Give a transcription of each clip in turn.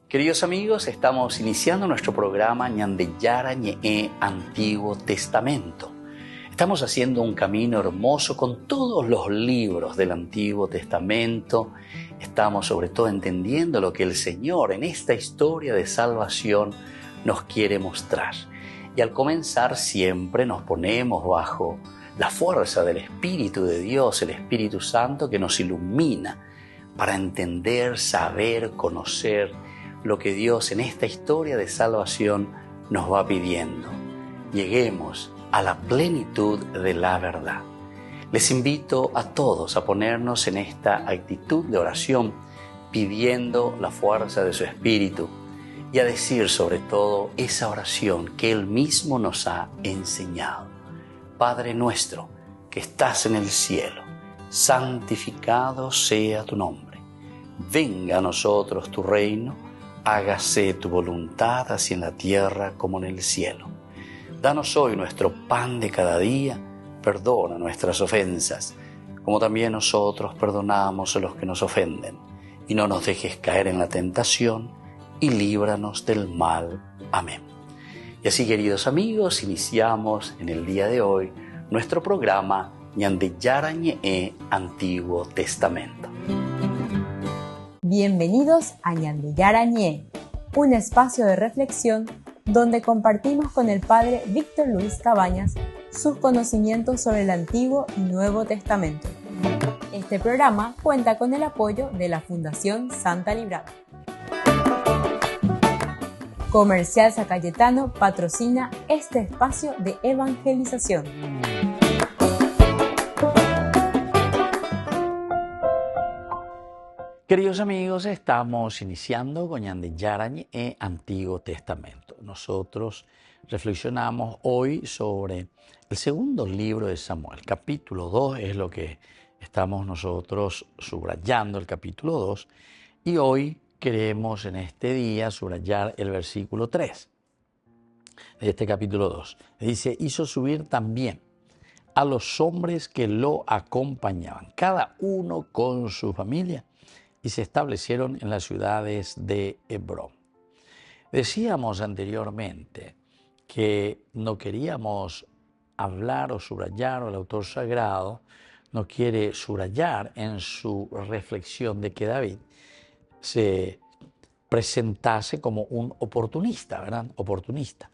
Queridos amigos, estamos iniciando nuestro programa Ñandeyara Ñe'e Antiguo Testamento. Estamos haciendo un camino hermoso con todos los libros del Antiguo Testamento. Estamos sobre todo entendiendo lo que el Señor en esta historia de salvación nos quiere mostrar. Y al comenzar siempre nos ponemos bajo la fuerza del Espíritu de Dios, el Espíritu Santo que nos ilumina para entender, saber, conocer lo que Dios en esta historia de salvación nos va pidiendo. Lleguemos a la plenitud de la verdad. Les invito a todos a ponernos en esta actitud de oración, pidiendo la fuerza de su Espíritu y a decir sobre todo esa oración que Él mismo nos ha enseñado. Padre nuestro que estás en el cielo, santificado sea tu nombre. Venga a nosotros tu reino, hágase tu voluntad así en la tierra como en el cielo. Danos hoy nuestro pan de cada día, perdona nuestras ofensas, como también nosotros perdonamos a los que nos ofenden. Y no nos dejes caer en la tentación, y líbranos del mal. Amén. Y así, queridos amigos, iniciamos en el día de hoy nuestro programa Ñandeyara Ñe'e Antiguo Testamento. Bienvenidos a Ñandeyara Ñe'e, un espacio de reflexión donde compartimos con el Padre Víctor Luis Cabañas sus conocimientos sobre el Antiguo y Nuevo Testamento. Este programa cuenta con el apoyo de la Fundación Santa Librada. Comercial San Cayetano patrocina este espacio de evangelización. Queridos amigos, estamos iniciando con Ñandeyara Ñe'e Antiguo Testamento. Nosotros reflexionamos hoy sobre el segundo libro de Samuel. Capítulo 2 es lo que estamos nosotros subrayando, el capítulo 2. Y hoy queremos en este día subrayar el versículo 3 de este capítulo 2. Dice, hizo subir también a los hombres que lo acompañaban, cada uno con su familia, y se establecieron en las ciudades de Hebrón. Decíamos anteriormente que no queríamos hablar o subrayar, o el autor sagrado no quiere subrayar en su reflexión de que David se presentase como un oportunista, ¿verdad? Oportunista.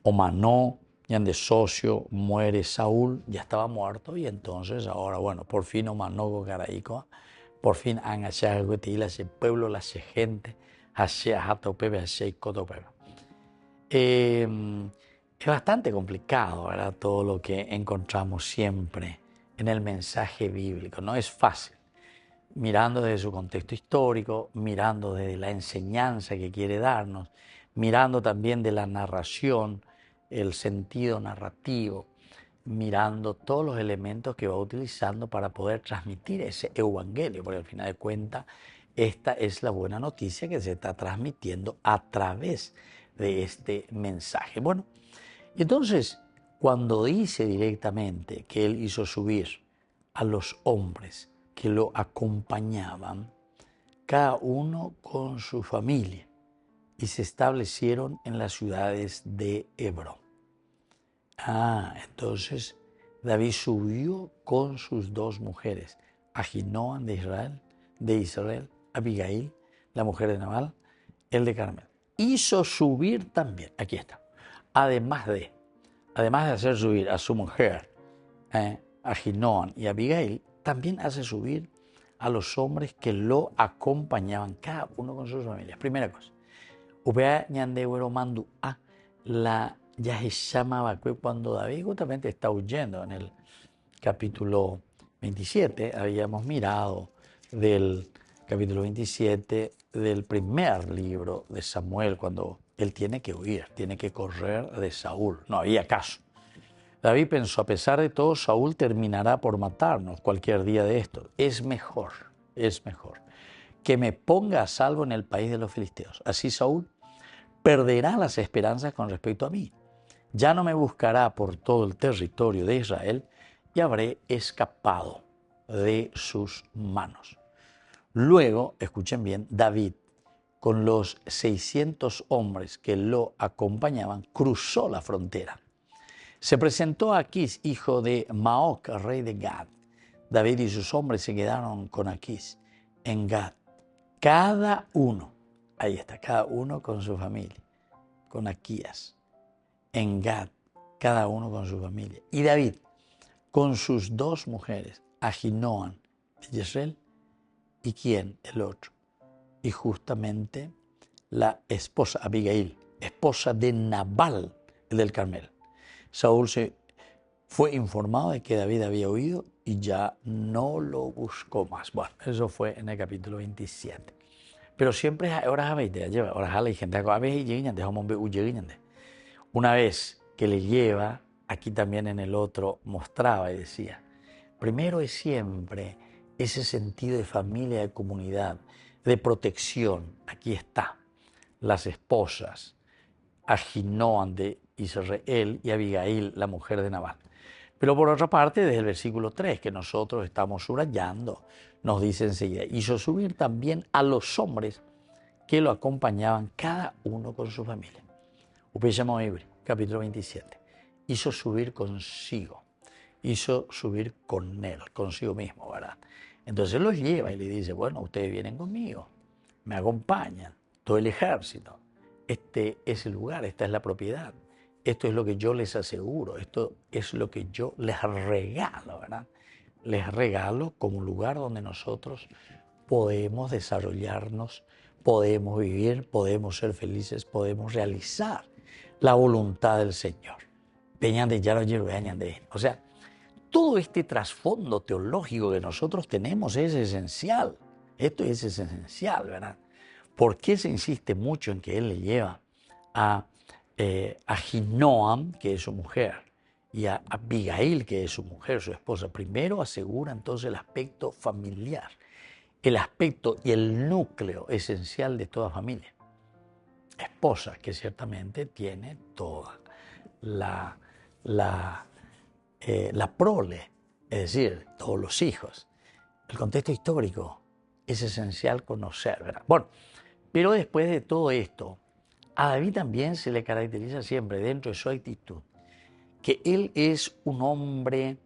O Manó, de socio, muere Saúl, ya estaba muerto, y entonces ahora, bueno, por fin Omanó Caraico, por fin han achado ese pueblo, la gente, es bastante complicado, ¿verdad? Todo lo que encontramos siempre en el mensaje bíblico, no es fácil. Mirando desde su contexto histórico, mirando desde la enseñanza que quiere darnos, mirando también de la narración, el sentido narrativo, mirando todos los elementos que va utilizando para poder transmitir ese evangelio, porque al final de cuentas esta es la buena noticia que se está transmitiendo a través de este mensaje. Bueno, y entonces cuando dice directamente que él hizo subir a los hombres que lo acompañaban, cada uno con su familia, y se establecieron en las ciudades de Hebrón. Entonces David subió con sus dos mujeres, Ahinoam de Israel, Abigail, la mujer de Nabal, el de Carmel. Hizo subir también, aquí está, además de hacer subir a su mujer, Ahinoam y Abigail, también hace subir a los hombres que lo acompañaban, cada uno con sus familias. Primera cosa, Upea Ñandewero Mandu la ya se llamaba cuando David justamente está huyendo. En el capítulo 27 habíamos mirado del capítulo 27 del primer libro de Samuel, cuando él tiene que huir, tiene que correr de Saúl. No había caso. David pensó, a pesar de todo, Saúl terminará por matarnos cualquier día de esto. Es mejor que me ponga a salvo en el país de los filisteos. Así Saúl perderá las esperanzas con respecto a mí. Ya no me buscará por todo el territorio de Israel y habré escapado de sus manos. Luego, escuchen bien, David con los 600 hombres que lo acompañaban, cruzó la frontera. Se presentó a Aquís, hijo de Maoc, rey de Gad. David y sus hombres se quedaron con Aquís en Gad. Cada uno, ahí está, cada uno con su familia, con Aquías, en Gad, cada uno con su familia. Y David, con sus 2 mujeres, Ahinoam de Jezreel, ¿y quién? El otro. Y justamente la esposa, Abigail, esposa de Nabal, el del Carmel. Saúl se fue informado de que David había huido y ya no lo buscó más. Bueno, eso fue en el capítulo 27. Pero siempre ahora una vez que le lleva, aquí también en el otro mostraba y decía, primero es siempre ese sentido de familia, de comunidad, de protección. Aquí está, las esposas, Ahinoam de Israel y Abigail, la mujer de Nabal. Pero por otra parte, desde el versículo 3, que nosotros estamos subrayando, nos dice enseguida, hizo subir también a los hombres que lo acompañaban, cada uno con su familia. Capítulo 27. Hizo subir consigo, hizo subir con él, consigo mismo, ¿verdad? Entonces los lleva y le dice, bueno, ustedes vienen conmigo, me acompañan, todo el ejército. Este es el lugar, esta es la propiedad. Esto es lo que yo les aseguro, esto es lo que yo les regalo, ¿verdad? Les regalo como un lugar donde nosotros podemos desarrollarnos, podemos vivir, podemos ser felices, podemos realizar la voluntad del Señor. O sea, todo este trasfondo teológico que nosotros tenemos es esencial. Esto es esencial, ¿verdad? ¿Por qué se insiste mucho en que él le lleva a Ahinoam, que es su mujer, y a Abigail, que es su mujer, su esposa? Primero asegura entonces el aspecto familiar, el aspecto y el núcleo esencial de toda familia. Esposa que ciertamente tiene toda la prole, es decir, todos los hijos. El contexto histórico es esencial conocer, ¿verdad? Bueno, pero después de todo esto, a David también se le caracteriza siempre dentro de su actitud que él es un hombre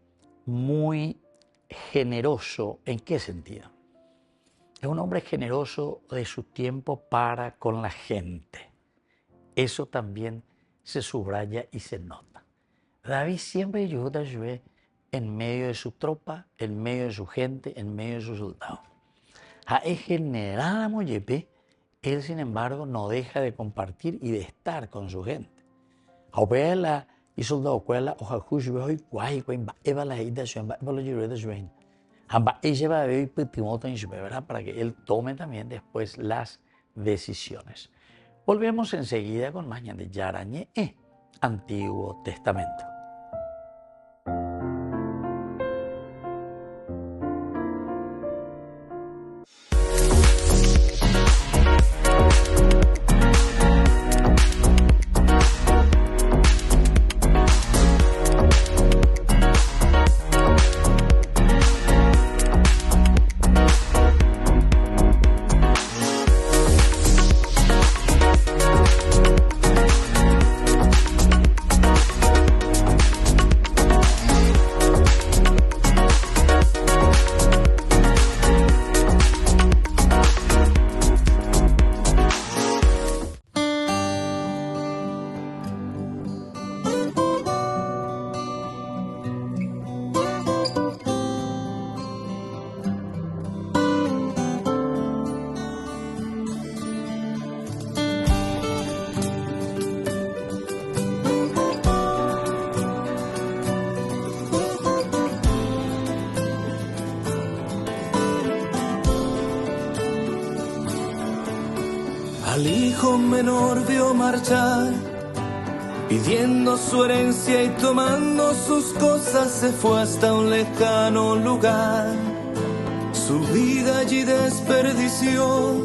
muy generoso. ¿En qué sentido? Es un hombre generoso de su tiempo para con la gente. Eso también se subraya y se nota. David siempre ayuda en medio de su tropa, en medio de su gente, en medio de sus soldados. Es general él, sin embargo, no deja de compartir y de estar con su gente. Para que él tome también después las decisiones. Volvemos enseguida con más de Yarañe, Antiguo Testamento. Al hijo menor vio marchar, pidiendo su herencia y tomando sus cosas se fue hasta un lejano lugar. Su vida allí desperdició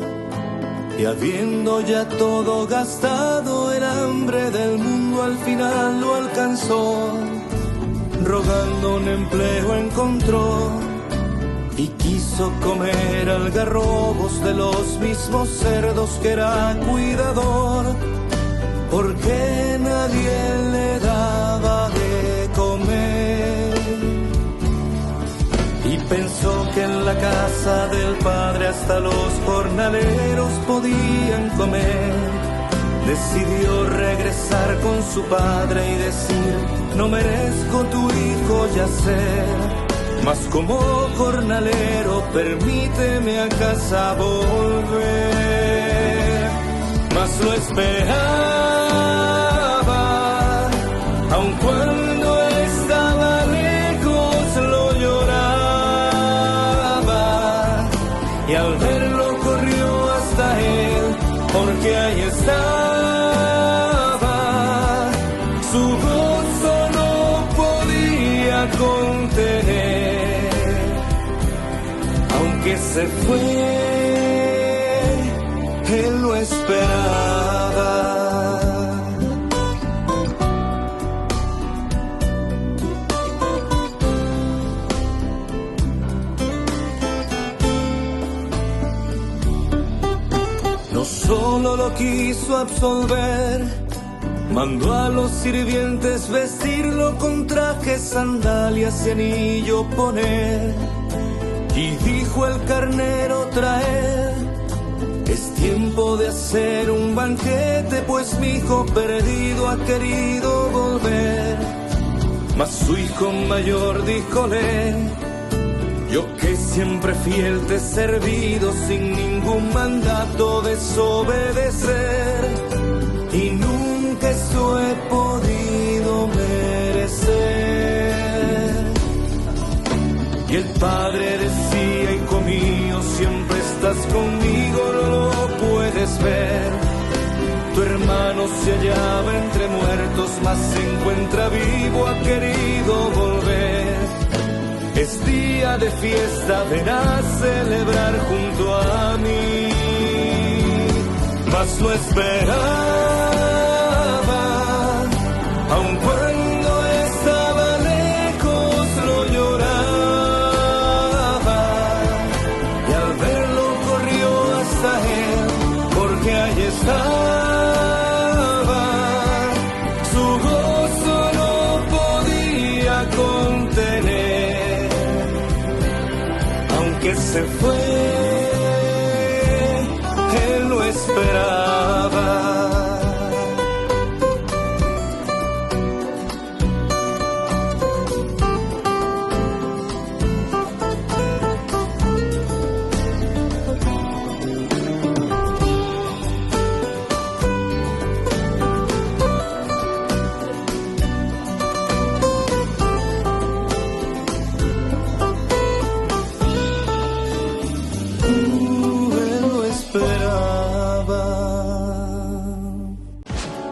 y habiendo ya todo gastado, el hambre del mundo al final lo alcanzó. Rogando un empleo encontró, y quiso comer algarrobos de los mismos cerdos que era cuidador, porque nadie le daba de comer. Y pensó que en la casa del padre hasta los jornaleros podían comer. Decidió regresar con su padre y decir: no merezco tu hijo yacer, mas como jornalero permíteme a casa volver. Mas lo esperaba, aun cuando estaba lejos lo lloraba, y al verlo corrió hasta él, porque ahí estaba. Su gozo no podía contener, aunque se fue, él lo esperaba. No solo lo quiso absolver, mandó a los sirvientes vestirlo con trajes, sandalias y anillo poner. Y dijo el carnero traer: es tiempo de hacer un banquete, pues mi hijo perdido ha querido volver. Mas su hijo mayor díjole: yo que siempre fiel te he servido, sin ningún mandato desobedecer, y nunca eso he podido merecer. Y el padre decía: hijo mío, siempre estás conmigo, no lo puedes ver. Tu hermano se hallaba entre muertos, mas se encuentra vivo, ha querido volver. Es día de fiesta, ven a celebrar junto a mí. Mas lo esperaba, aun cuando estaba lejos lo lloraba, y al verlo corrió hasta él, porque ahí estaba. Su gozo no podía contener, aunque se fue, él lo esperaba.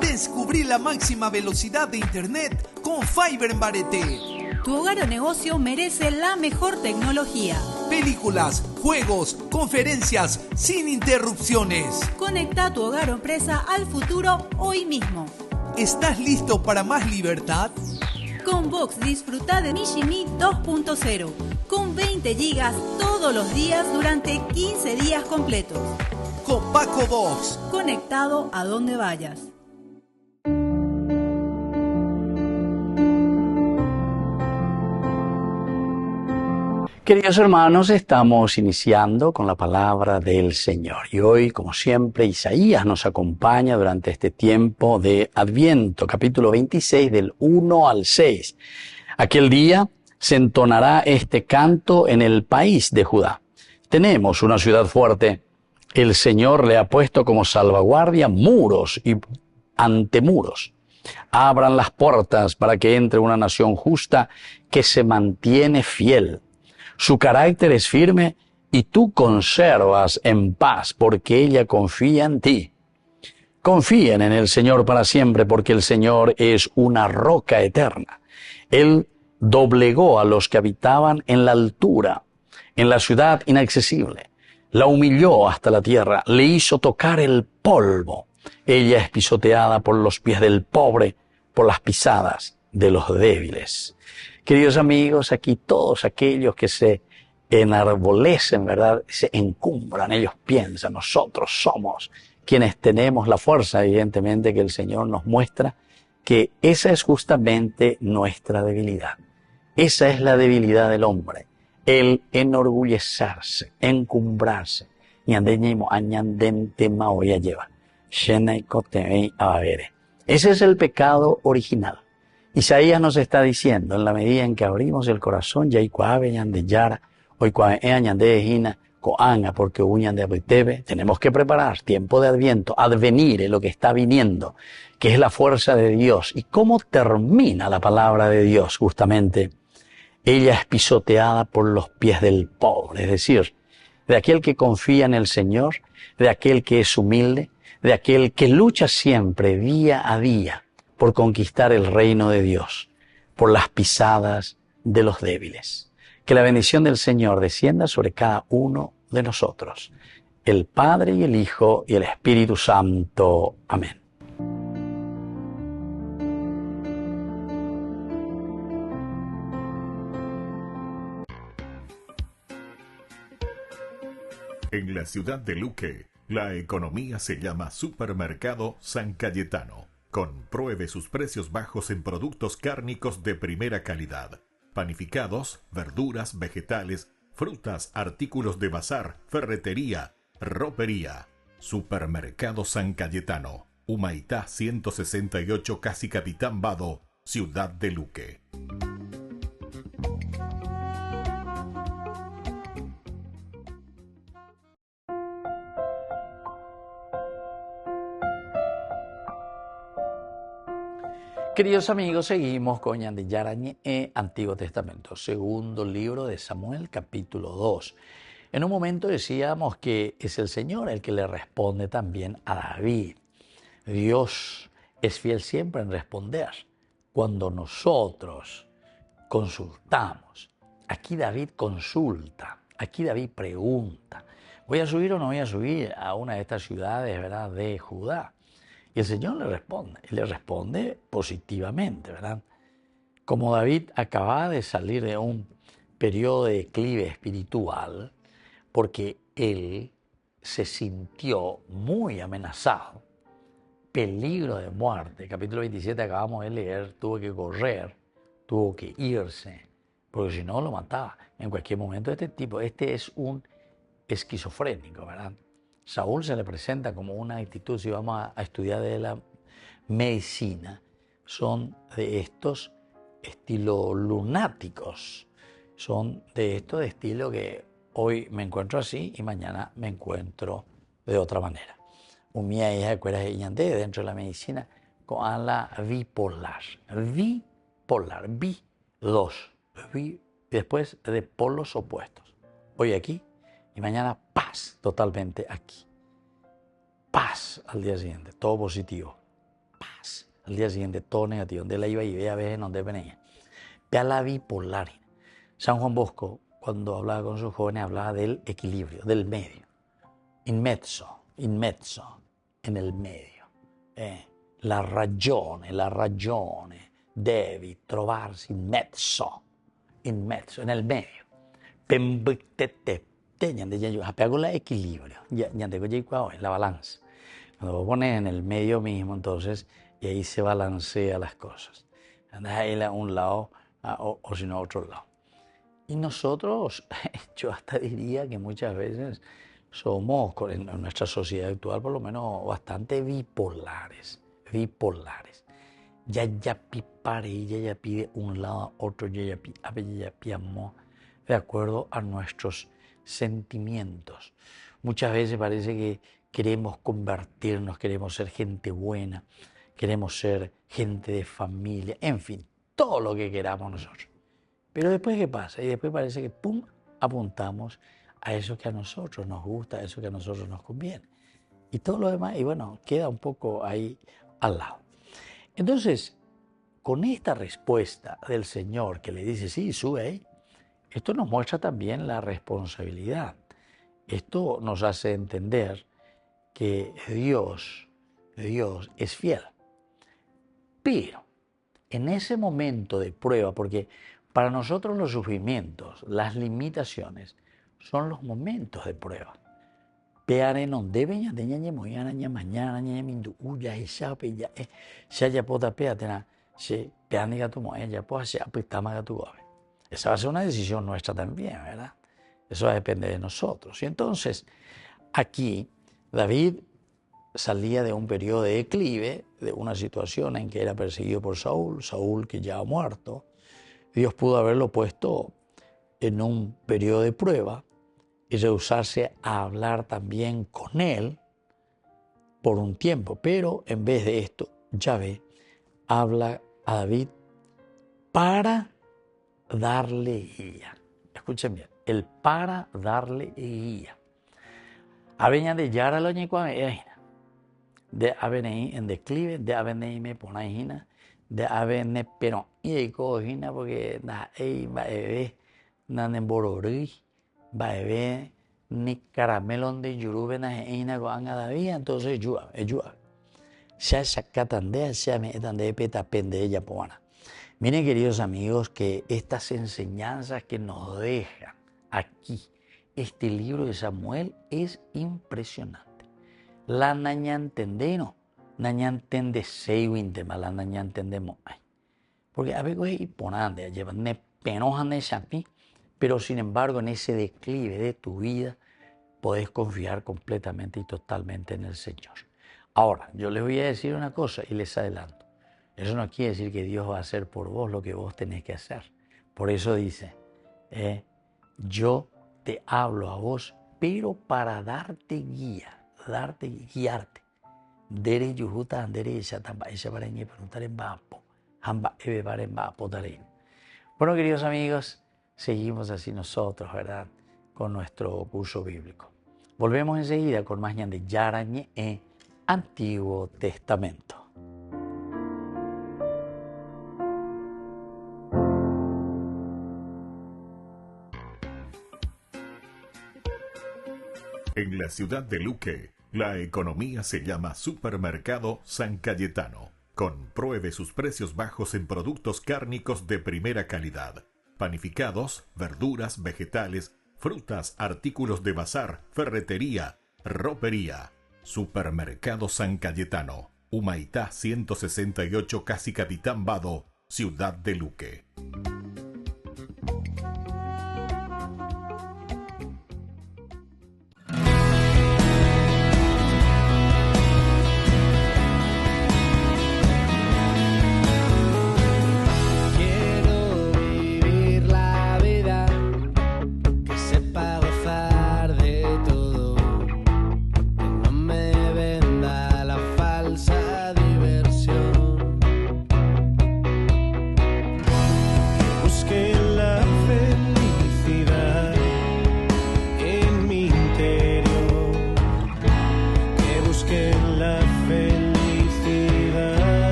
Descubrí la máxima velocidad de internet con Fiber en Barete. Tu hogar o negocio merece la mejor tecnología. Películas, juegos, conferencias, sin interrupciones. Conecta tu hogar o empresa al futuro hoy mismo. ¿Estás listo para más libertad? Con Vox disfruta de Mishimi 2.0 con 20 gigas todos los días durante 15 días completos. Con Paco Vox. Conectado a donde vayas. Queridos hermanos, estamos iniciando con la palabra del Señor. Y hoy, como siempre, Isaías nos acompaña durante este tiempo de Adviento, capítulo 26, del 1 al 6. Aquel día se entonará este canto en el país de Judá. Tenemos una ciudad fuerte. El Señor le ha puesto como salvaguardia muros y antemuros. Abran las puertas para que entre una nación justa que se mantiene fiel. Su carácter es firme y tú conservas en paz porque ella confía en ti. Confíen en el Señor para siempre porque el Señor es una roca eterna. Él doblegó a los que habitaban en la altura, en la ciudad inaccesible. La humilló hasta la tierra, le hizo tocar el polvo. Ella es pisoteada por los pies del pobre, por las pisadas de los débiles. Queridos amigos, aquí todos aquellos que se enarbolecen, ¿verdad? Se encumbran, ellos piensan, nosotros somos quienes tenemos la fuerza, evidentemente que el Señor nos muestra que esa es justamente nuestra debilidad. Esa es la debilidad del hombre, el enorgullecerse, encumbrarse. Ese es el pecado original. Isaías nos está diciendo, en la medida en que abrimos el corazón, porque tenemos que preparar tiempo de Adviento, advenir lo que está viniendo, que es la fuerza de Dios. ¿Y cómo termina la palabra de Dios? Justamente, ella es pisoteada por los pies del pobre, es decir, de aquel que confía en el Señor, de aquel que es humilde, de aquel que lucha siempre, día a día, por conquistar el reino de Dios, por las pisadas de los débiles. Que la bendición del Señor descienda sobre cada uno de nosotros, el Padre y el Hijo y el Espíritu Santo. Amén. En la ciudad de Luque, la economía se llama Supermercado San Cayetano. Compruebe sus precios bajos en productos cárnicos de primera calidad. Panificados, verduras, vegetales, frutas, artículos de bazar, ferretería, ropería. Supermercado San Cayetano, Humaitá 168, Casi Capitán Vado, ciudad de Luque. Queridos amigos, seguimos con Ñandillarañe, Antiguo Testamento, segundo libro de Samuel, capítulo 2. En un momento decíamos que es el Señor el que le responde también a David. Dios es fiel siempre en responder cuando nosotros consultamos. Aquí David consulta, aquí David pregunta, ¿voy a subir o no voy a subir a una de estas ciudades, ¿verdad?, de Judá? Y el Señor le responde positivamente, ¿verdad? Como David acababa de salir de un periodo de declive espiritual, porque él se sintió muy amenazado, peligro de muerte. Capítulo 27 acabamos de leer, tuvo que correr, tuvo que irse, porque si no lo mataba. En cualquier momento este es un esquizofrénico, ¿verdad? Saúl se le presenta como una actitud, si vamos a estudiar de la medicina, son de estos estilos lunáticos, son de estos de estilo que hoy me encuentro así y mañana me encuentro de otra manera. Mía hija de dentro de la medicina con la bipolar, después de polos opuestos. Hoy aquí y mañana paz totalmente aquí. Paz al día siguiente, todo positivo. Paz al día siguiente, todo negativo. Donde la iba y veía a veces donde venía. Vea la bipolar. San Juan Bosco, cuando hablaba con sus jóvenes, hablaba del equilibrio, del medio. In mezzo, en el medio. La ragione deve trovarsi in mezzo, en el medio. Apego el equilibrio, la balanza. Cuando vos pones en el medio mismo, entonces, y ahí se balancea las cosas. Andas ahí a un lado o si no a otro lado. Y nosotros, yo hasta diría que muchas veces somos, en nuestra sociedad actual por lo menos, bastante bipolares. Ya pide un lado a otro, ya piamo, de acuerdo a nuestros sentimientos. Muchas veces parece que queremos convertirnos, queremos ser gente buena, queremos ser gente de familia, en fin, todo lo que queramos nosotros. Pero después, ¿qué pasa? Y después parece que ¡pum!, apuntamos a eso que a nosotros nos gusta, a eso que a nosotros nos conviene. Y todo lo demás, y bueno, queda un poco ahí al lado. Entonces, con esta respuesta del Señor que le dice, sí, sube ahí, esto nos muestra también la responsabilidad. Esto nos hace entender que Dios es fiel. Pero en ese momento de prueba, porque Para nosotros los sufrimientos, las limitaciones, son los momentos de prueba. Peare non debe ña de ña moyana ña mañana ña mindu uya y shape ya ya pota peatena se peaniga tu moya pues se apitama tu gobe. Esa va a ser una decisión nuestra también, ¿verdad? Eso va a depender de nosotros. Y entonces, aquí David salía de un periodo de declive, de una situación en que era perseguido por Saúl que ya ha muerto. Dios pudo haberlo puesto en un periodo de prueba y rehusarse a hablar también con él por un tiempo. Pero en vez de esto, Yahvé habla a David para darle guía. Escuchen bien, el para darle guía. Aveña de Yara lo ñecuame, de Avenei en declive, de Avenei me ponaijina, de Avenei pero y cojina porque na ei va bebé na nemborori va bebé ni caramelón de yurube na eina go anga David, entonces yo se sacatandea se me tande peta pende ella poana. Miren, queridos amigos, que estas enseñanzas que nos dejan aquí este libro de Samuel es impresionante. La naña entendeno, naña entende seiwintema, la naña entendemos. Porque a veces es imponente, llevan ne penojan de chapi, pero sin embargo en ese declive de tu vida podés confiar completamente y totalmente en el Señor. Ahora, yo les voy a decir una cosa y les adelanto. Eso no quiere decir que Dios va a hacer por vos lo que vos tenés que hacer. Por eso dice, yo te hablo a vos, pero para darte guía, guiarte. Dere yujuta andere esa tamba esa para ñe preguntar en vapo, hamba ebe para en vapo tarein. Bueno, queridos amigos, seguimos así nosotros, ¿verdad? Con nuestro curso bíblico. Volvemos enseguida con más ñan de Yara ñe Antiguo Testamento. En la ciudad de Luque, la economía se llama Supermercado San Cayetano. Compruebe sus precios bajos en productos cárnicos de primera calidad. Panificados, verduras, vegetales, frutas, artículos de bazar, ferretería, ropería. Supermercado San Cayetano. Humaitá 168 Casi Capitán Vado, ciudad de Luque.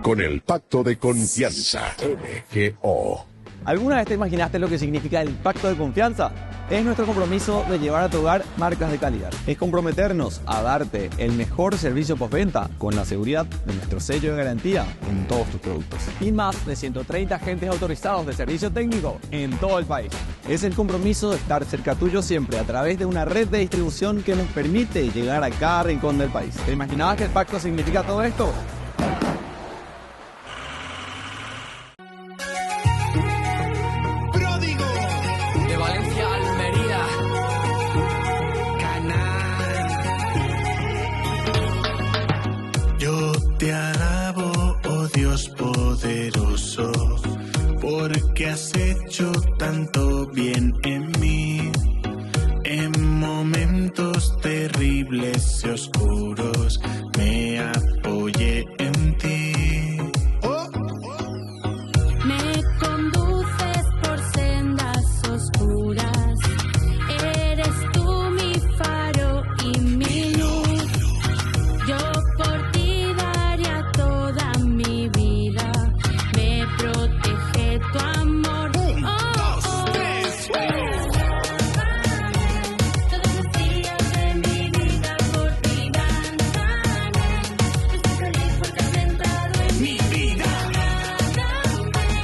con el Pacto de Confianza, MGO. ¿Alguna vez te imaginaste lo que significa el Pacto de Confianza? Es nuestro compromiso de llevar a tu hogar marcas de calidad. Es comprometernos a darte el mejor servicio postventa con la seguridad de nuestro sello de garantía en todos tus productos. Y más de 130 agentes autorizados de servicio técnico en todo el país. Es el compromiso de estar cerca tuyo siempre a través de una red de distribución que nos permite llegar a cada rincón del país. ¿Te imaginabas que el pacto significa todo esto? Te alabo, oh Dios poderoso, porque has hecho tanto bien en mí. En momentos terribles y oscuros me apoyé en ti. Me conduces por sendas oscuras, eres tú mi faro y mi luz. Yo por ti toda mi vida me protege tu amor. Todos los días de mi vida por ti danzaré. Estoy feliz porque has entrado en mi vida. Nada me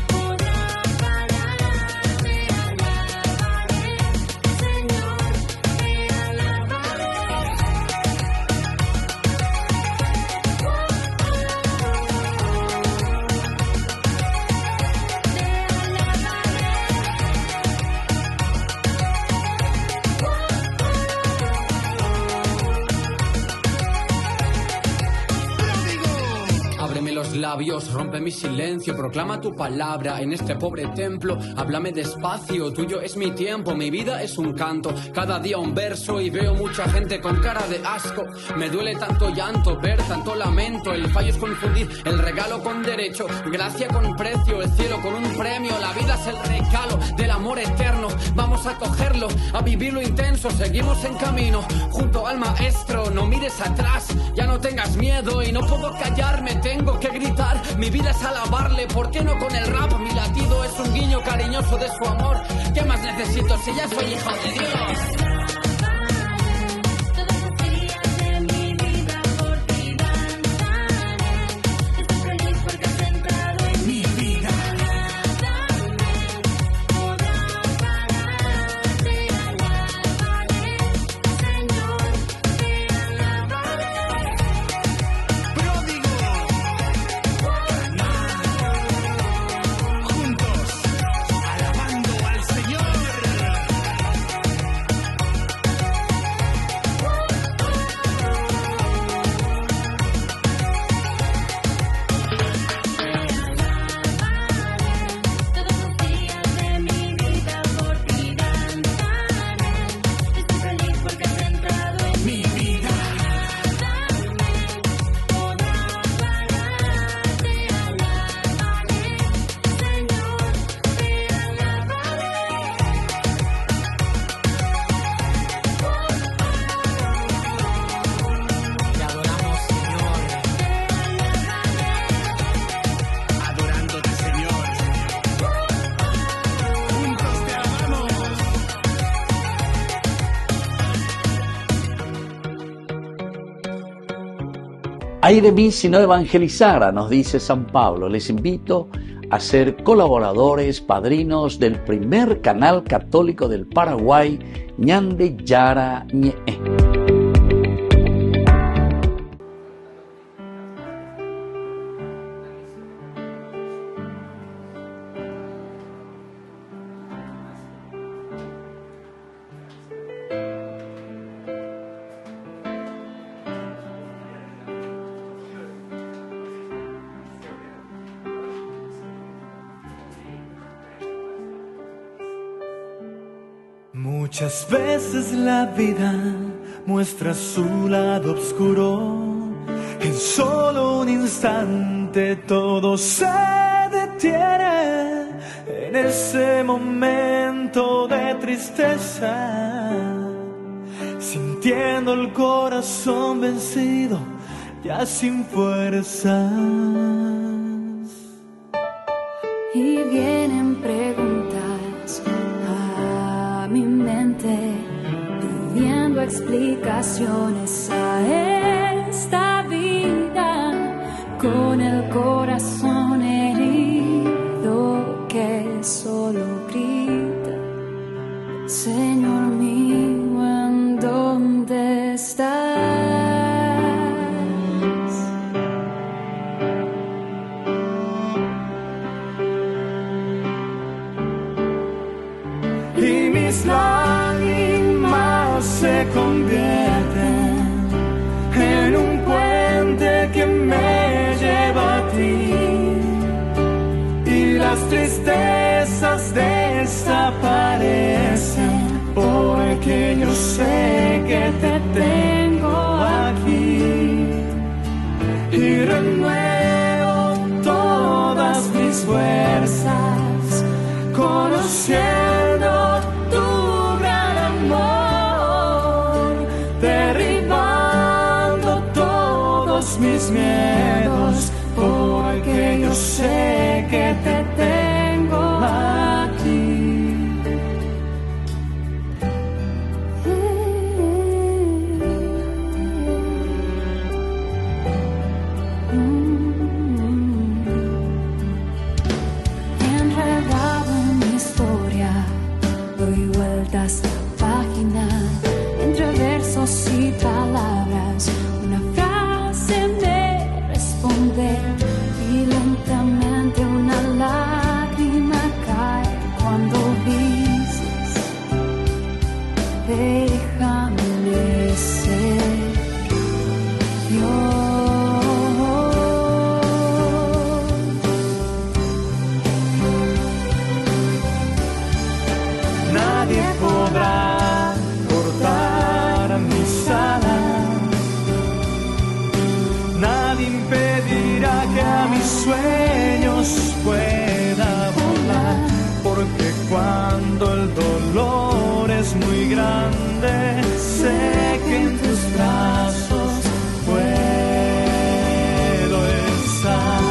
podrá parar. Te alabaré, Señor, te alabaré. Ábreme los labios, rompe mi silencio, proclama tu palabra en este pobre templo. Háblame despacio, tuyo es mi tiempo, mi vida es un canto, cada día un verso y veo mucha gente con cara de asco. Me duele tanto llanto, ver tanto lamento, el fallo es confundir el regalo con derecho, gracia con precio, el cielo con un premio, la vida es el regalo del amor eterno. Vamos a cogerlo, a vivirlo intenso, seguimos en camino, junto al maestro, no mires atrás, ya no tengas miedo y no puedo callarme, tengo que gritar, mi vida es alabarle, ¿por qué no con el rap? Mi latido es un guiño cariñoso de su amor, ¿qué más necesito si ya soy hijo de Dios? Ay de mí si no evangelizara, nos dice San Pablo. Les invito a ser colaboradores, padrinos del primer canal católico del Paraguay, Ñande Yara Ñe'e. Muchas veces la vida muestra su lado oscuro. En solo un instante todo se detiene. En ese momento de tristeza, sintiendo el corazón vencido, ya sin fuerzas. Y vienen preguntas a mi mente, pidiendo explicaciones a esta vida, con el corazón herido que solo grita: Señor mío, ¿en dónde estás? Y mis lágrimas se convierten en un puente que me lleva a ti, y las tristezas desaparecen, porque yo sé que te tengo aquí, y renuevo todas mis fuerzas, conociendo tu gran amor, derribando todos mis miedos, porque yo sé que te tengo aquí. Enredado en mi historia, doy vueltas a la página, entre versos y palabras, una frase me responde, y lentamente una lágrima cae cuando dices: déjame ser Dios. Nadie podrá cortar mis alas, nadie impedirá que a mis sueños pueda volar, porque cuando el dolor es muy grande, sé que en tus brazos puedo estar.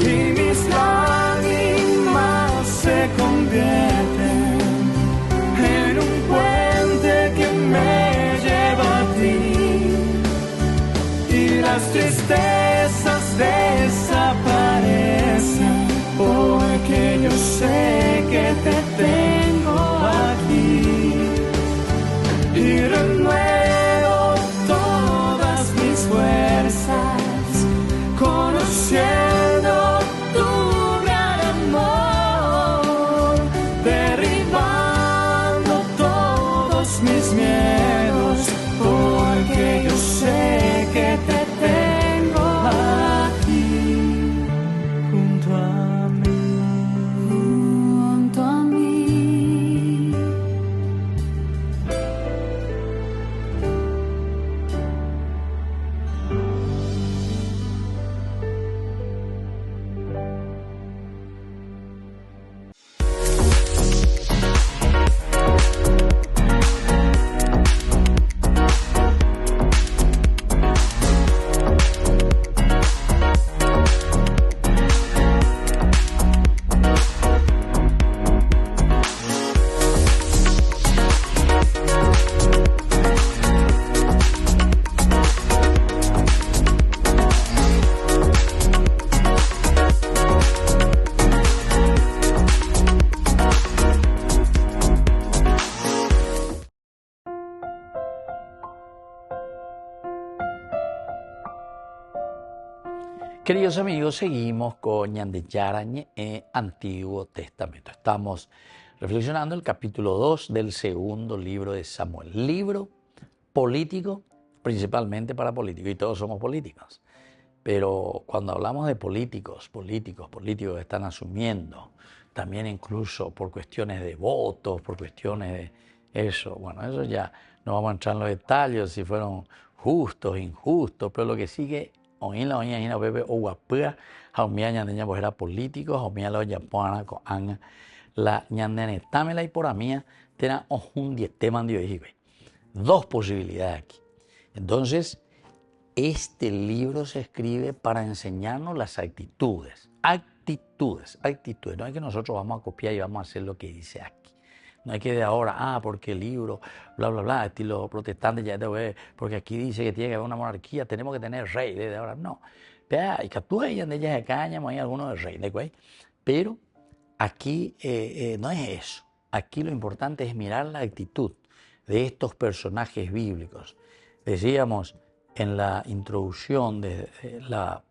Y mis lágrimas se convierten en un puente que me lleva a ti, y las tristezas desaparecen, porque yo sé que te tengo aquí, y renuevo todas mis fuerzas, conociendo tu gran amor, derribando todos mis miedos, porque yo sé que te tengo aquí, junto a mí. Junto a mí. Queridos amigos, seguimos con Ñandeyarañe Antiguo Testamento. Estamos reflexionando el capítulo 2 del segundo libro de Samuel. Libro político, principalmente para políticos, y todos somos políticos. Pero cuando hablamos de políticos que están asumiendo, también incluso por cuestiones de votos, por cuestiones de eso, bueno, eso ya no vamos a entrar en los detalles, si fueron justos, injustos, pero lo que sigue oín la oña hina bebe o guapua jaumia ñandeña pues era político jaumia la yapona con la ñandene tamela y por mía tena ojun diete mandio hibe dos posibilidades aquí. Entonces, este libro se escribe para enseñarnos las actitudes. Actitudes. No es que nosotros vamos a copiar y vamos a hacer lo que dice aquí. No hay que de ahora, porque el libro, bla, bla, bla, estilo protestante, ya te voy, porque aquí dice que tiene que haber una monarquía, tenemos que tener rey desde ahora. No. Y que tú ahí donde ya caña, hay algunos de rey, ¿de acuerdo? Pero aquí no es eso. Aquí lo importante es mirar la actitud de estos personajes bíblicos. Decíamos en la introducción de la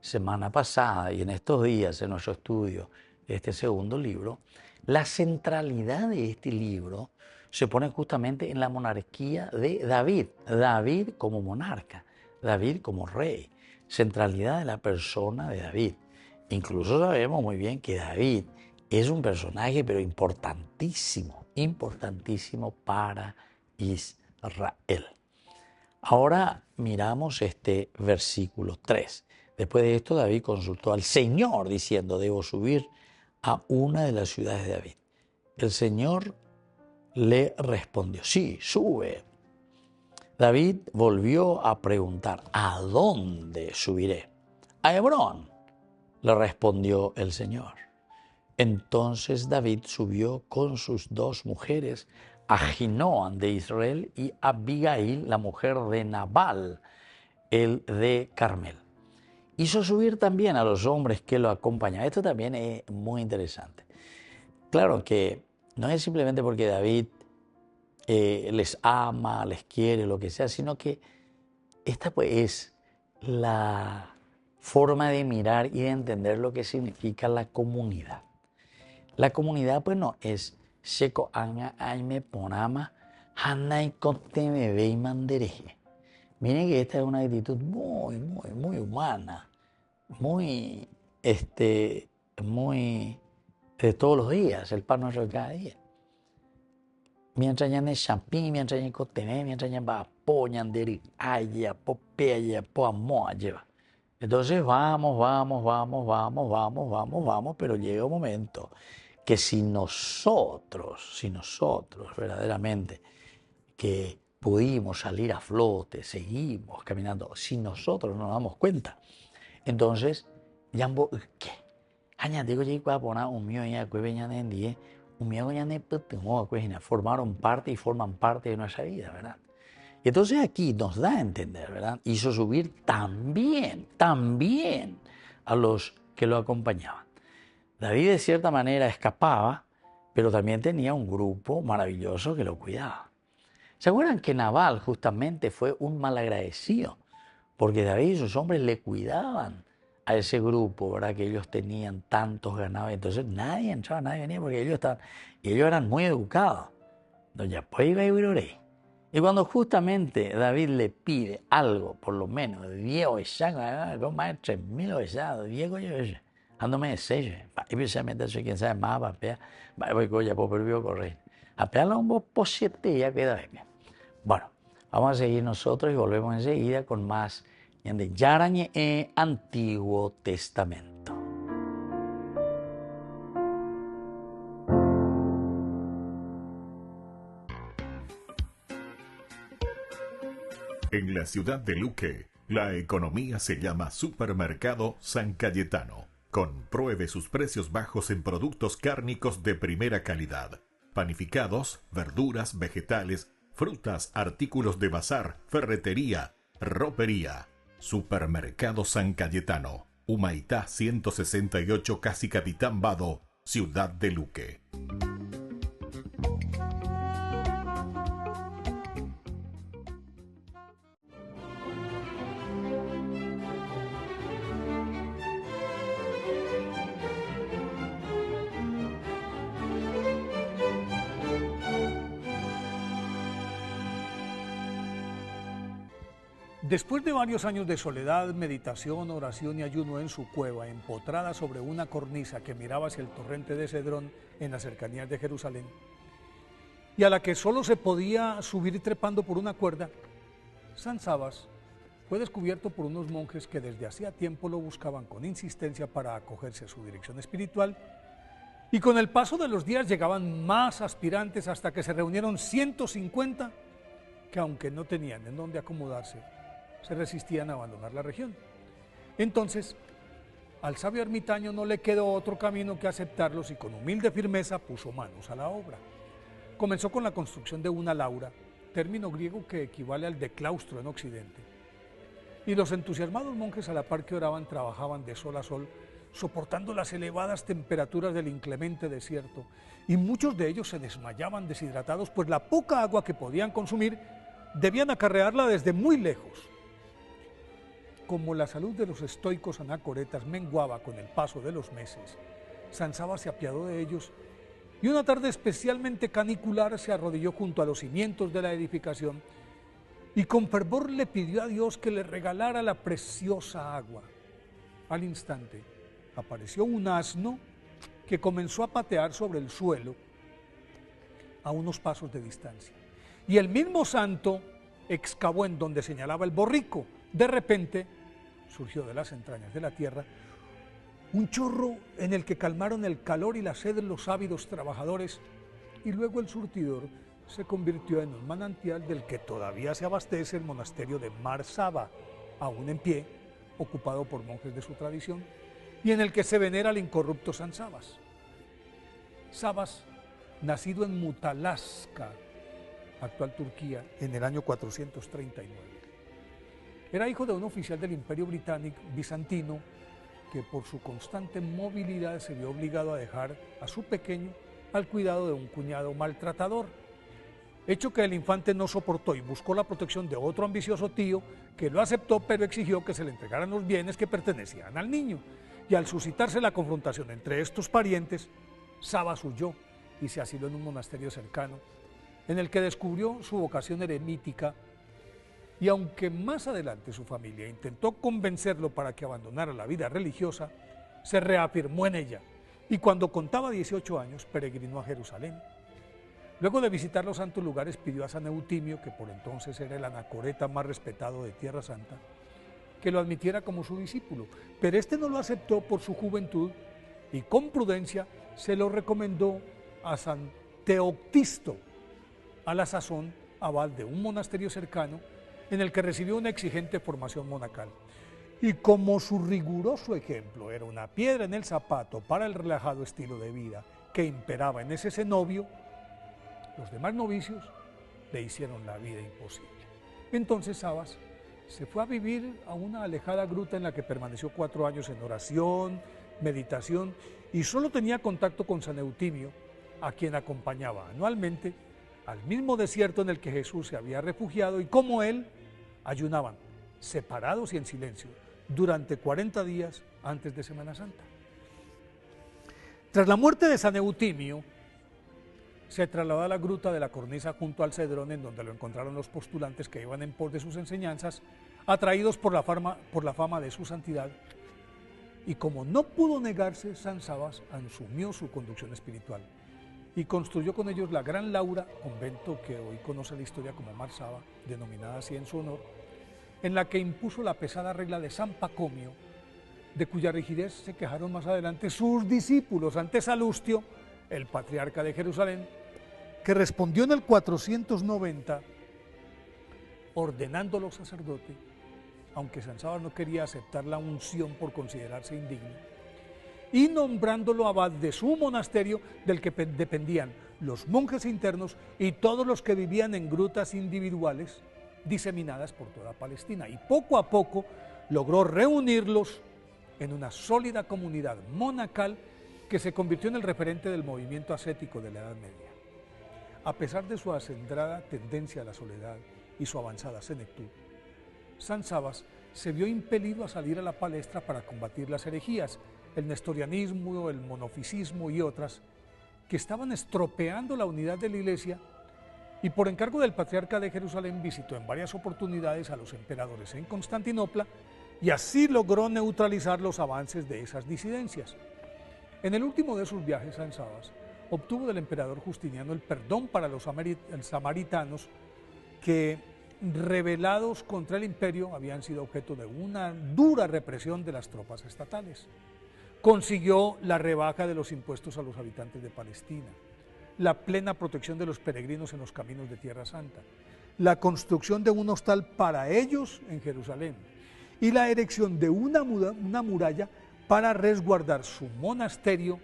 semana pasada y en estos días en nuestro estudio de este segundo libro, la centralidad de este libro se pone justamente en la monarquía de David. David como monarca, David como rey, centralidad de la persona de David. Incluso sabemos muy bien que David es un personaje pero importantísimo, importantísimo para Israel. Ahora miramos este versículo 3. Después de esto David consultó al Señor diciendo, debo subir a una de las ciudades de David. El Señor le respondió, sí, sube. David volvió a preguntar, ¿a dónde subiré? A Hebrón, le respondió el Señor. Entonces David subió con sus dos mujeres, Ahinoam de Israel y Abigail, la mujer de Nabal, el de Carmel. Hizo subir también a los hombres que lo acompañaban. Esto también es muy interesante. Claro que no es simplemente porque David les ama, les quiere, lo que sea, sino que esta pues es la forma de mirar y de entender lo que significa la comunidad. La comunidad pues no es Sheko Anga Aime Ponama Hanai Kote Bebe y Mandereje. Miren que esta es una actitud muy humana, muy de todos los días, el pan nuestro de cada día. Mientras ya ne champi, mientras ya coteme, mientras ya va apoyan de aya, popeya, poamoa lleva. Entonces vamos, pero llega un momento que si nosotros verdaderamente que pudimos salir a flote, seguimos caminando, si nosotros no nos damos cuenta, entonces, ¿qué? Formaron parte y forman parte de nuestra vida, ¿verdad? Y entonces aquí nos da a entender, ¿verdad? Hizo subir también a los que lo acompañaban. David de cierta manera escapaba, pero también tenía un grupo maravilloso que lo cuidaba. ¿Se acuerdan que Nabal justamente fue un malagradecido? Porque David y sus hombres le cuidaban a ese grupo, ¿verdad? Que ellos tenían tantos ganados. Entonces nadie entraba, nadie venía porque ellos eran muy educados. Y cuando justamente David le pide algo, por lo menos, Diego más de 3.000 ovesados, Diego dándome de sello, especialmente eso quién sabe más, voy ya por vivo correr. Apearlo un poco siete ya queda bien. Bueno, vamos a seguir nosotros y volvemos enseguida con más de Yarañe Antiguo Testamento. En la ciudad de Luque, la economía se llama Supermercado San Cayetano. Compruebe sus precios bajos en productos cárnicos de primera calidad. Panificados, verduras, vegetales, frutas, artículos de bazar, ferretería, ropería. Supermercado San Cayetano, Humaitá 168, Casi Capitán Vado, Ciudad de Luque. Después de varios años de soledad, meditación, oración y ayuno en su cueva, empotrada sobre una cornisa que miraba hacia el torrente de Cedrón en las cercanías de Jerusalén, y a la que solo se podía subir trepando por una cuerda, San Sabas fue descubierto por unos monjes que desde hacía tiempo lo buscaban con insistencia para acogerse a su dirección espiritual, y con el paso de los días llegaban más aspirantes hasta que se reunieron 150 que aunque no tenían en dónde acomodarse, se resistían a abandonar la región. Entonces, al sabio ermitaño no le quedó otro camino que aceptarlos y con humilde firmeza puso manos a la obra. Comenzó con la construcción de una laura, término griego que equivale al de claustro en Occidente. Y los entusiasmados monjes, a la par que oraban, trabajaban de sol a sol, soportando las elevadas temperaturas del inclemente desierto, y muchos de ellos se desmayaban deshidratados, pues la poca agua que podían consumir debían acarrearla desde muy lejos. Como la salud de los estoicos anacoretas menguaba con el paso de los meses, San Sabas se apiadó de ellos y una tarde especialmente canicular se arrodilló junto a los cimientos de la edificación y con fervor le pidió a Dios que le regalara la preciosa agua. Al instante apareció un asno que comenzó a patear sobre el suelo a unos pasos de distancia. Y el mismo santo excavó en donde señalaba el borrico. De repente surgió de las entrañas de la tierra un chorro en el que calmaron el calor y la sed de los ávidos trabajadores, y luego el surtidor se convirtió en un manantial del que todavía se abastece el monasterio de Mar Saba, aún en pie, ocupado por monjes de su tradición, y en el que se venera al incorrupto San Sabas. Sabas, nacido en Mutalaska, actual Turquía, en el año 439. Era hijo de un oficial del Imperio Británico bizantino que por su constante movilidad se vio obligado a dejar a su pequeño al cuidado de un cuñado maltratador, hecho que el infante no soportó y buscó la protección de otro ambicioso tío que lo aceptó, pero exigió que se le entregaran los bienes que pertenecían al niño. Y al suscitarse la confrontación entre estos parientes, Sabas huyó y se asiló en un monasterio cercano, en el que descubrió su vocación eremítica, y aunque más adelante su familia intentó convencerlo para que abandonara la vida religiosa, se reafirmó en ella, y cuando contaba 18 años peregrinó a Jerusalén. Luego de visitar los santos lugares pidió a San Eutimio, que por entonces era el anacoreta más respetado de Tierra Santa, que lo admitiera como su discípulo, pero este no lo aceptó por su juventud y con prudencia se lo recomendó a San Teoctisto, a la sazón abad de un monasterio cercano en el que recibió una exigente formación monacal. Y como su riguroso ejemplo era una piedra en el zapato para el relajado estilo de vida que imperaba en ese cenobio, los demás novicios le hicieron la vida imposible. Entonces Sabas se fue a vivir a una alejada gruta en la que permaneció 4 años en oración, meditación, y solo tenía contacto con San Eutimio, a quien acompañaba anualmente al mismo desierto en el que Jesús se había refugiado, y como él ayunaban, separados y en silencio, durante 40 días antes de Semana Santa. Tras la muerte de San Eutimio, se trasladó a la gruta de la cornisa junto al Cedrón, en donde lo encontraron los postulantes que iban en pos de sus enseñanzas, atraídos por la fama de su santidad, y como no pudo negarse, San Sabas asumió su conducción espiritual y construyó con ellos la Gran Laura, convento que hoy conoce la historia como Mar Saba, denominada así en su honor, en la que impuso la pesada regla de San Pacomio, de cuya rigidez se quejaron más adelante sus discípulos ante Salustio, el patriarca de Jerusalén, que respondió en el 490 ordenándolo sacerdote, aunque San Sabas no quería aceptar la unción por considerarse indigno, y nombrándolo abad de su monasterio, del que dependían los monjes internos y todos los que vivían en grutas individuales diseminadas por toda Palestina, y poco a poco logró reunirlos en una sólida comunidad monacal que se convirtió en el referente del movimiento ascético de la Edad Media. A pesar de su acendrada tendencia a la soledad y su avanzada senectud, San Sabas se vio impelido a salir a la palestra para combatir las herejías, el nestorianismo, el monofisismo y otras, que estaban estropeando la unidad de la Iglesia, y por encargo del patriarca de Jerusalén visitó en varias oportunidades a los emperadores en Constantinopla y así logró neutralizar los avances de esas disidencias. En el último de sus viajes, San Sabas obtuvo del emperador Justiniano el perdón para los samaritanos que, rebelados contra el imperio, habían sido objeto de una dura represión de las tropas estatales. Consiguió la rebaja de los impuestos a los habitantes de Palestina, la plena protección de los peregrinos en los caminos de Tierra Santa, la construcción de un hostal para ellos en Jerusalén y la erección de una muralla para resguardar su monasterio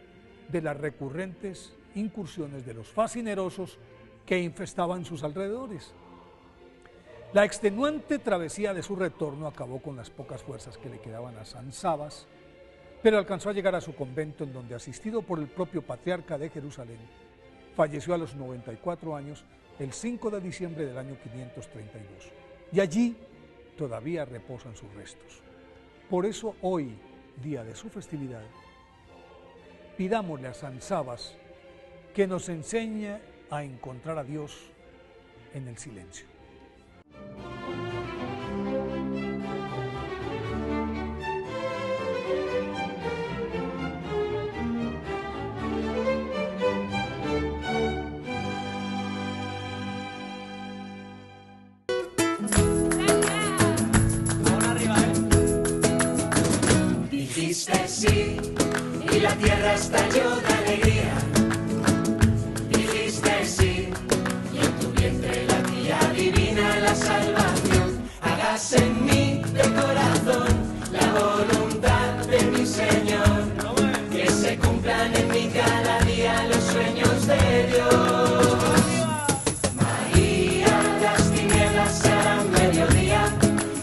de las recurrentes incursiones de los facinerosos que infestaban sus alrededores. La extenuante travesía de su retorno acabó con las pocas fuerzas que le quedaban a San Sabas, pero alcanzó a llegar a su convento, en donde, asistido por el propio patriarca de Jerusalén, falleció a los 94 años el 5 de diciembre del año 532, y allí todavía reposan sus restos. Por eso hoy, día de su festividad, pidámosle a San Sabas que nos enseñe a encontrar a Dios en el silencio. Dijiste sí y la tierra estalló de alegría. Dijiste sí y en tu vientre latía divina la salvación. Hágase en mí de corazón la voluntad de mi Señor. Que se cumplan en mí cada día los sueños de Dios. María, las tinieblas serán mediodía.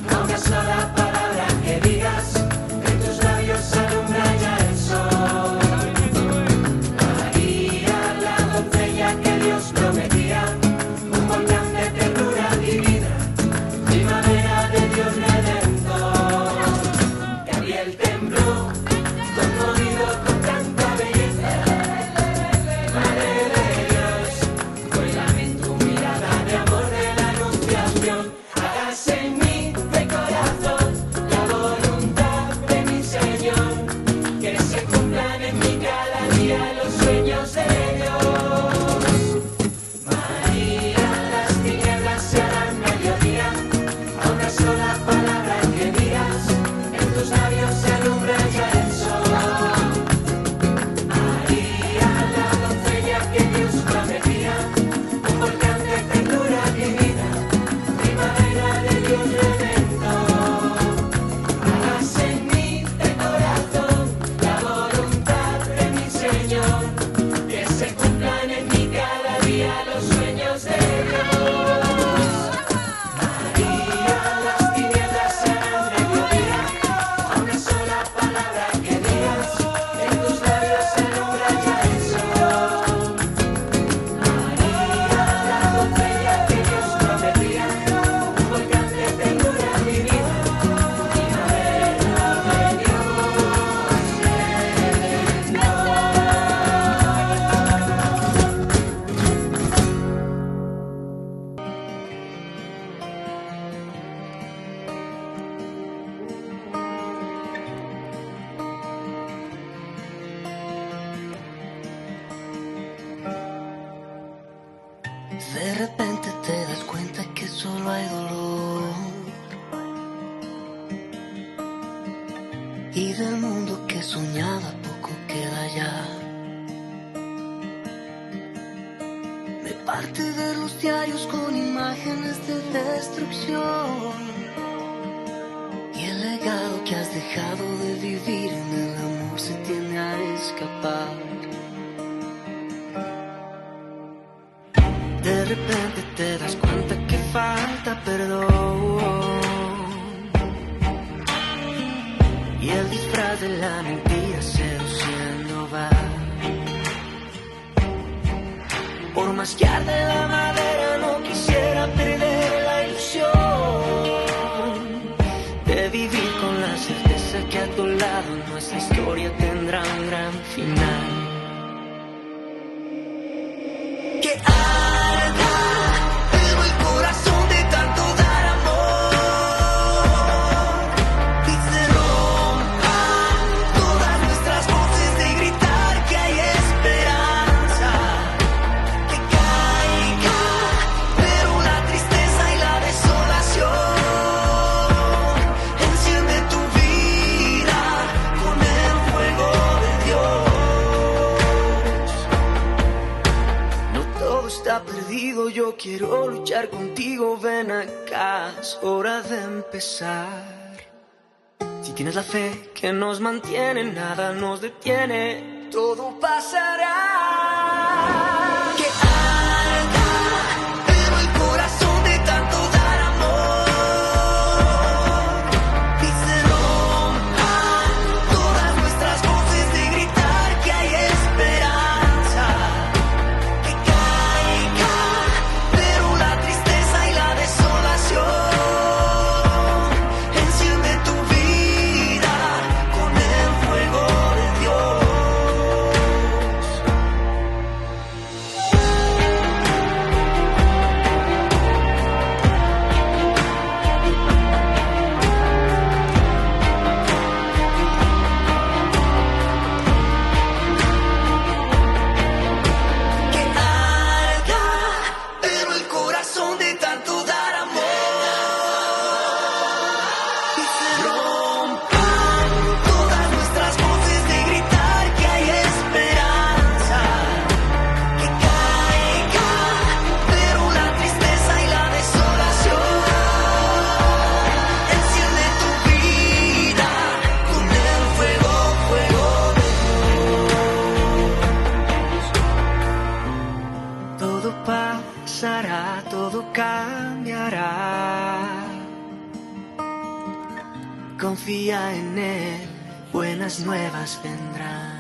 A una sola palabra que digas, en tus labios alumbra ya el sol. María, la doncella que Dios prometía, un volcán de ternura divina, primavera de Dios redentor. Gabriel tembló, conmovido con tanta belleza. Madre de Dios, cuélame en tu mirada de amor de la anunciación. Hágase en mí de corazón la voluntad de mi Señor. Que se cumplan en mí cada día los sueños de Dios. María, las tinieblas se harán mediodía. A una sola palabra que digas, en tus labios se alumbra ya el sol. María, la doncella que Dios prometía, un volcán de ternura divina, primavera de Dios redentor. Hágase en mí de corazón la voluntad de mi Señor. Que se cumplan en mí cada día los sueños de Dios. María, las tinieblas serán mediodía. A una sola palabra que digas, en tus labios se alumbra ya el sol. María, la doncella que Dios prometía, un volcán de ternura divina, primavera de Dios De repente te das cuenta que solo hay dolor y del mundo que soñaba poco queda ya. Me parte de los diarios con imágenes de destrucción y el legado que has dejado de vivir en el amor se tiende a escapar. De repente te das cuenta que falta perdón y el disfraz de la mentira seduciendo va. Por más que arde la madera no quisiera perder la ilusión de vivir con la certeza que a tu lado nuestra historia tendrá un gran final. Que arda vivo el corazón de tanto dar amor y se rompan todas nuestras voces de gritar que hay esperanza. Que caiga pero la tristeza y la desolación. Enciende tu vida con el fuego de Dios. No todo está perdido, yo quiero luchar. luchar contigo, ven acá, es hora de empezar. Si tienes la fe que nos mantiene, nada nos detiene, todo pasará. Que arda, pero el corazón de tanto dar amor, y se rompan todas nuestras voces de gritar que hay esperanza. Que caiga, pero la tristeza y la desolación enciende tu vida con el fuego de Dios. Que arda, pero el corazón de tanto dar amor, y se rompan todas nuestras voces de gritar que hay esperanza. Que caiga, pero la tristeza y la desolación enciende tu vida con el fuego, fuego de Dios. Todo pasará, todo cambiará. Confía en Él, buenas nuevas vendrán.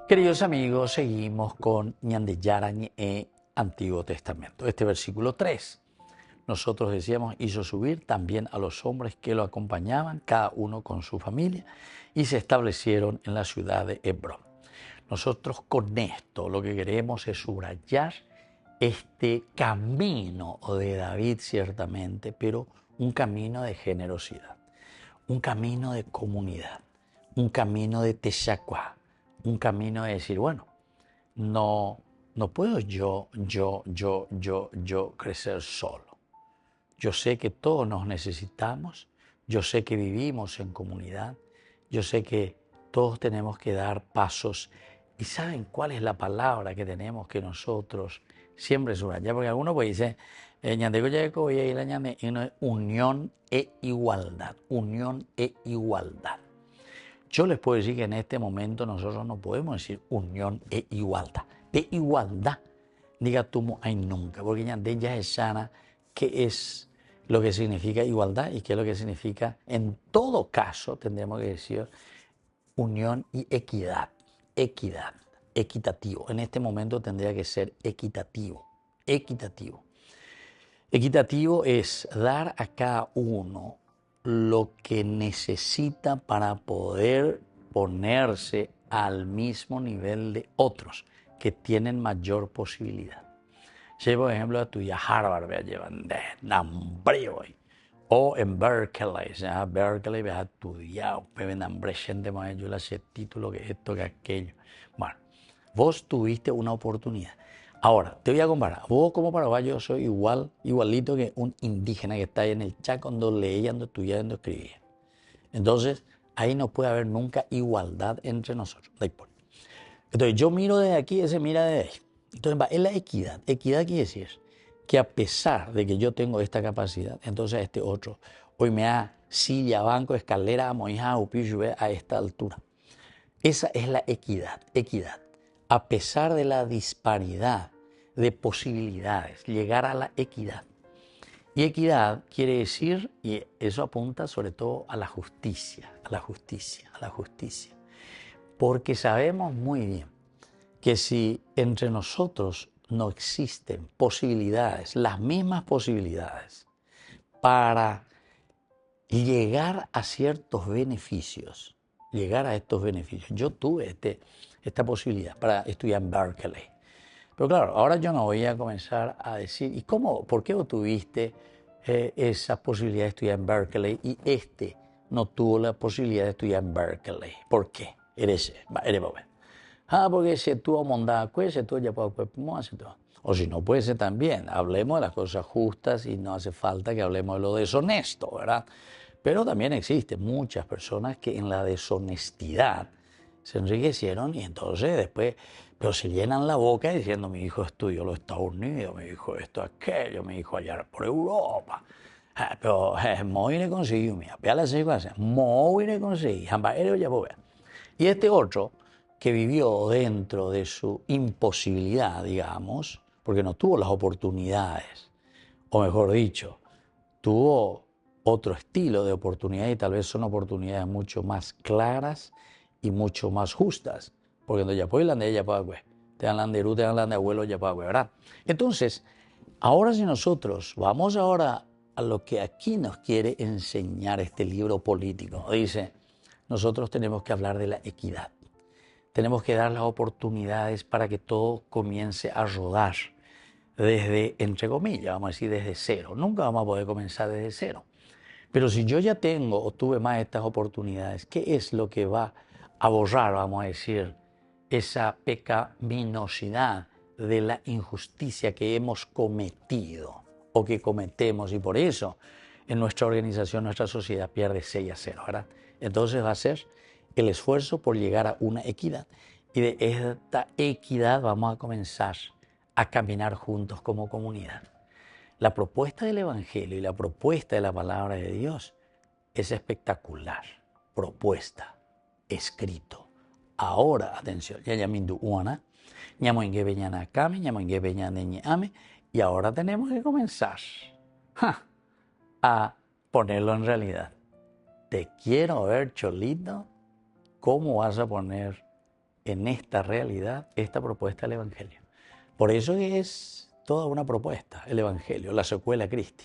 Queridos amigos, seguimos con Ñandeyara Ñe'e, Antiguo Testamento. Este versículo 3, nosotros decíamos, hizo subir también a los hombres que lo acompañaban, cada uno con su familia, y se establecieron en la ciudad de Hebrón. Nosotros con esto lo que queremos es subrayar este camino de David, ciertamente, pero un camino de generosidad, un camino de comunidad, un camino de teshacuá, un camino de decir, bueno, no puedo yo crecer solo. Yo sé que todos nos necesitamos, yo sé que vivimos en comunidad, yo sé que todos tenemos que dar pasos. ¿Y saben cuál es la palabra que tenemos que nosotros siempre subrayar? Porque algunos pues dicen, unión e igualdad, unión e igualdad. Yo les puedo decir que en este momento nosotros no podemos decir unión e igualdad. De igualdad, diga tú no hay nunca, porque ya de ella es sana, qué es lo que significa igualdad y qué es lo que significa, en todo caso, tendremos que decir unión y equidad, equidad, equitativo. En este momento tendría que ser equitativo, equitativo. Equitativo es dar a cada uno lo que necesita para poder ponerse al mismo nivel de otros que tienen mayor posibilidad. Si por ejemplo estudia Harvard, llevan de hambre hoy, o en Berkeley, ya Berkeley ha estudiado, ven hambre gente más yo le hace título que esto que aquello. Bueno, vos tuviste una oportunidad. Ahora, te voy a comparar. Vos como paraguayo soy igualito que un indígena que está ahí en el Chaco cuando leía, cuando estudiaba, cuando escribía. Entonces, ahí no puede haber nunca igualdad entre nosotros. Entonces, yo miro desde aquí, ese mira desde ahí. Entonces, es la equidad. Equidad quiere decir que a pesar de que yo tengo esta capacidad, entonces este otro, hoy me da silla, banco, escalera, moija, upillo, a esta altura. Esa es la equidad, equidad. A pesar de la disparidad de posibilidades, llegar a la equidad. Y equidad quiere decir, y eso apunta sobre todo a la justicia, a la justicia, a la justicia. Porque sabemos muy bien que si entre nosotros no existen posibilidades, las mismas posibilidades, para llegar a ciertos beneficios, llegar a estos beneficios. Yo tuve esta posibilidad para estudiar en Berkeley. Pero claro, ahora yo no voy a comenzar a decir, ¿y cómo? ¿Por qué vos tuviste esa posibilidad de estudiar en Berkeley y no tuvo la posibilidad de estudiar en Berkeley? ¿Por qué? Eres porque se tuvo mondada, se tuvo ya para o si no puede ser también, hablemos de las cosas justas y no hace falta que hablemos de lo deshonesto, ¿verdad? Pero también existen muchas personas que en la deshonestidad se enriquecieron y entonces después, pero se llenan la boca diciendo, mi hijo estudió en los Estados Unidos, mi hijo esto, aquello, mi hijo allá por Europa. Pero muy le conseguí, mira, vea la secuencia, muy le conseguí, y este otro que vivió dentro de su imposibilidad, digamos, porque no tuvo las oportunidades, o mejor dicho, tuvo otro estilo de oportunidad y tal vez son oportunidades mucho más claras y mucho más justas, porque no ya puede la de ella para te dan de abuelo ya para ¿verdad? Entonces, ahora si nosotros vamos ahora a lo que aquí nos quiere enseñar este libro político, dice, nosotros tenemos que hablar de la equidad. Tenemos que dar las oportunidades para que todo comience a rodar desde, entre comillas, vamos a decir, desde cero. Nunca vamos a poder comenzar desde cero. Pero si yo ya tengo o tuve más estas oportunidades, ¿qué es lo que va a borrar, vamos a decir, esa pecaminosidad de la injusticia que hemos cometido o que cometemos? Y por eso en nuestra organización, nuestra sociedad pierde 6-0, ¿verdad? Entonces va a ser el esfuerzo por llegar a una equidad. Y de esta equidad vamos a comenzar a caminar juntos como comunidad. La propuesta del Evangelio y la propuesta de la palabra de Dios es espectacular. Propuesta, escrito. Ahora, atención, ya llamindu una, y ahora tenemos que comenzar a ponerlo en realidad. Te quiero ver, Cholito, cómo vas a poner en esta realidad esta propuesta del Evangelio. Por eso es toda una propuesta, el Evangelio, la secuela Christi,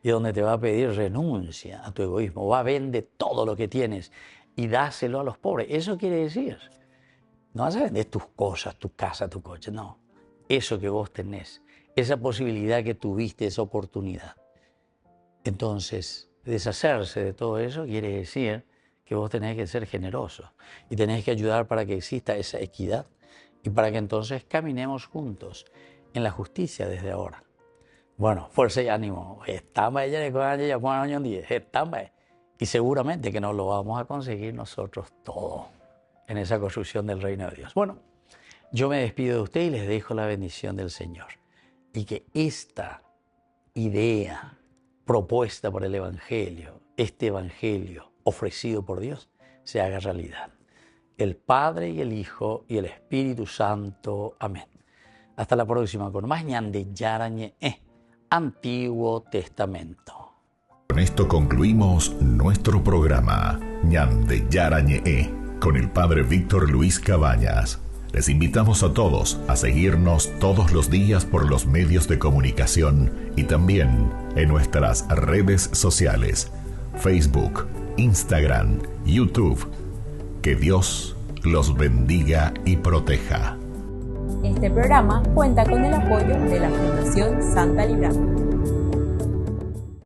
y donde te va a pedir renuncia a tu egoísmo, va a vender todo lo que tienes y dáselo a los pobres. Eso quiere decir, no vas a vender tus cosas, tu casa, tu coche, no. Eso que vos tenés, esa posibilidad que tuviste, esa oportunidad. Entonces, deshacerse de todo eso quiere decir que vos tenés que ser generoso y tenés que ayudar para que exista esa equidad y para que entonces caminemos juntos en la justicia desde ahora. Bueno, fuerza y ánimo. Y seguramente que no lo vamos a conseguir nosotros todo en esa construcción del reino de Dios. Bueno, yo me despido de usted y les dejo la bendición del Señor. Y que esta idea propuesta por el Evangelio, este Evangelio ofrecido por Dios, se haga realidad. El Padre y el Hijo y el Espíritu Santo. Amén. Hasta la próxima con más ñande yarañe, Antiguo Testamento. Con esto concluimos nuestro programa ñande yarañe, con el Padre Víctor Luis Cabañas. Les invitamos a todos a seguirnos todos los días por los medios de comunicación y también en nuestras redes sociales, Facebook, Instagram, YouTube. Que Dios los bendiga y proteja. Este programa cuenta con el apoyo de la Fundación Santa Librada.